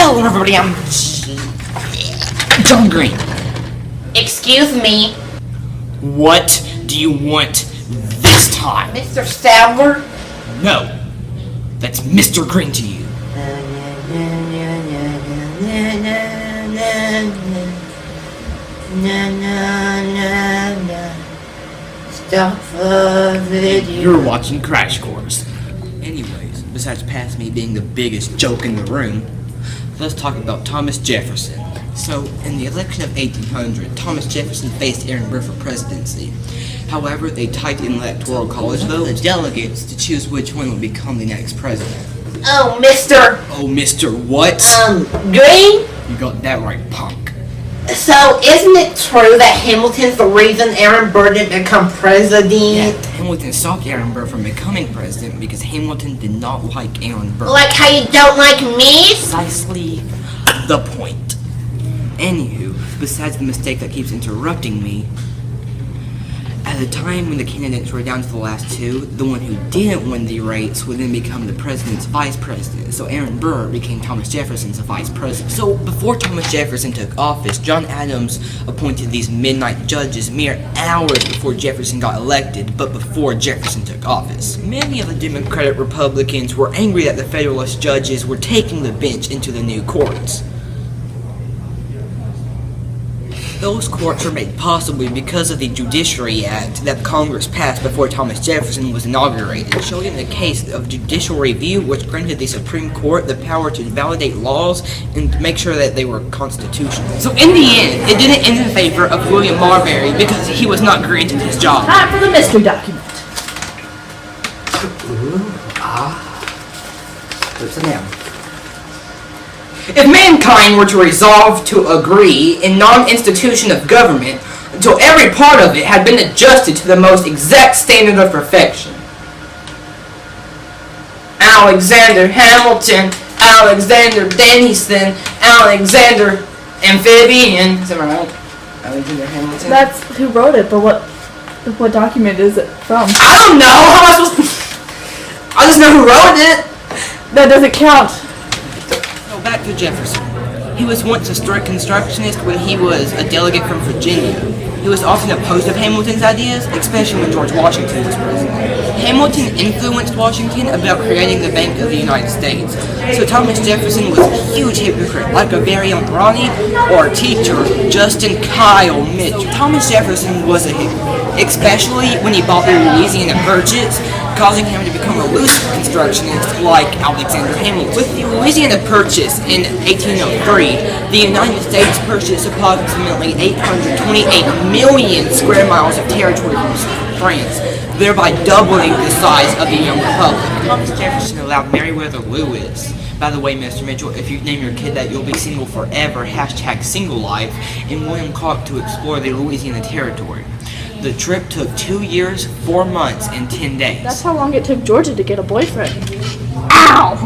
Hello everybody, I'm John Green. Excuse me, What do you want this time? Mr. Sadler? No, that's Mr. Green to you. Stop the video. You're watching Crash Course. Anyways, besides past me being the biggest joke in the room, let's talk about Thomas Jefferson. So, in the election of 1800, Thomas Jefferson faced Aaron Burr for presidency. However, they tied the electoral college vote the delegates to choose which one would become the next president. Oh, Mr. Oh, Mr. What? Green? You got that right, punk. So, isn't it true that Hamilton's the reason Aaron Burr didn't become president? Yeah, Hamilton stopped Aaron Burr from becoming president because Hamilton did not like Aaron Burr. Like how you don't like me? Precisely the point. Anywho, besides the mistake that keeps interrupting me, at the time when the candidates were down to the last two, the one who didn't win the race would then become the president's vice president. So Aaron Burr became Thomas Jefferson's vice president. So before Thomas Jefferson took office, John Adams appointed these midnight judges mere hours before Jefferson got elected, but before Jefferson took office. Many of the Democratic Republicans were angry that the Federalist judges were taking the bench into the new courts. Those courts were made possible because of the Judiciary Act that Congress passed before Thomas Jefferson was inaugurated, showing the case of judicial review, which granted the Supreme Court the power to validate laws and to make sure that they were constitutional. So in the end, it didn't end in favor of William Marbury because he was not granted his job. Time for the mystery document. Listen now. If mankind were to resolve to agree in non-institution of government until every part of it had been adjusted to the most exact standard of perfection. Alexander Hamilton, Alexander Denison, Alexander Amphibian. Is that right? Alexander Hamilton? That's who wrote it, but what document is it from? I don't know! How am I supposed to... I just know who wrote it! That doesn't count. Back to Jefferson. He was once a strict constructionist when he was a delegate from Virginia. He was often opposed of Hamilton's ideas, especially when George Washington was president. Hamilton influenced Washington about creating the Bank of the United States. So Thomas Jefferson was a huge hypocrite, like a very own Ronnie or teacher, Justin Kyle Mitchell. Thomas Jefferson was a hypocrite, especially when he bought the Louisiana Purchase, causing him to become a loose constructionist like Alexander Hamilton. With the Louisiana Purchase in 1803, the United States purchased approximately 828 million square miles of territory from France, thereby doubling the size of the young republic. Thomas Jefferson allowed Meriwether Lewis. By the way, Mr. Mitchell, if you name your kid that, you'll be single forever, #single life, and William Clark to explore the Louisiana Territory. The trip took 2 years, 4 months, and 10 days. That's how long it took Georgia to get a boyfriend. Ow!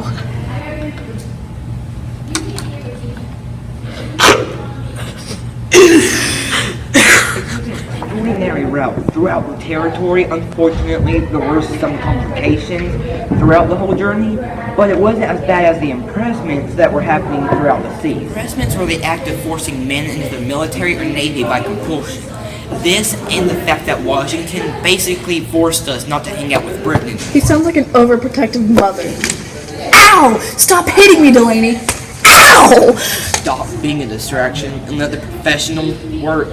Ordinary route throughout the territory. Unfortunately, there were some complications throughout the whole journey, but it wasn't as bad as the impressments that were happening throughout the seas. Impressments were the act of forcing men into the military or navy by compulsion. This and the fact that Washington basically forced us not to hang out with Britain. He sounds like an overprotective mother. Ow! Stop hitting me, Delaney! Ow! Stop being a distraction and let the professional work.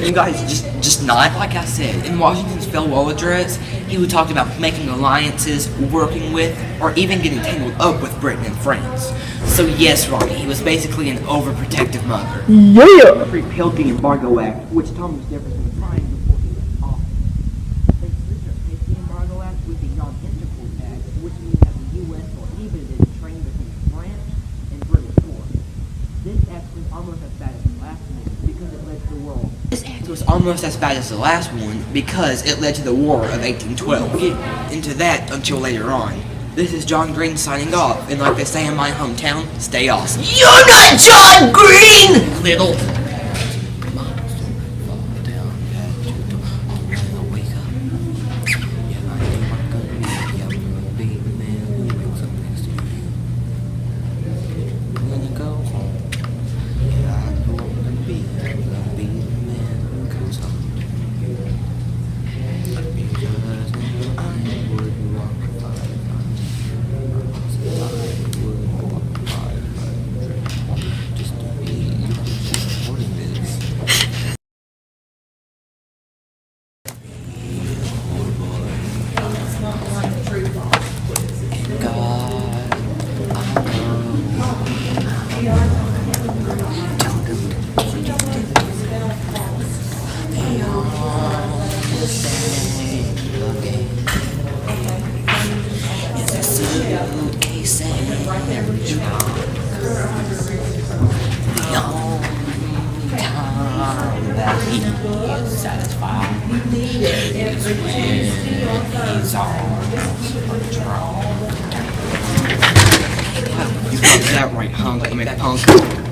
You guys just not. Like I said, in Washington's farewell address, he would talk about making alliances, working with, or even getting tangled up with Britain and France. So yes, Ronnie, he was basically an overprotective mother. Yeah! Repealed the Embargo Act, which Thomas Jefferson signed before he left office. They replaced the Embargo Act with the Non-Intercourse Act, which means that the U.S. prohibited trade between France and British stores. This act was almost as bad as the last one because it led to the war. This act was almost as bad as the last one because it led to the War of 1812. We'll get into that until later on. This is John Green signing off, and like they say in my hometown, stay awesome. You're not John Green, little. a sad shock. The only time that he is satisfied is when he's on patrol. You got that right, hunk. I mean, punk.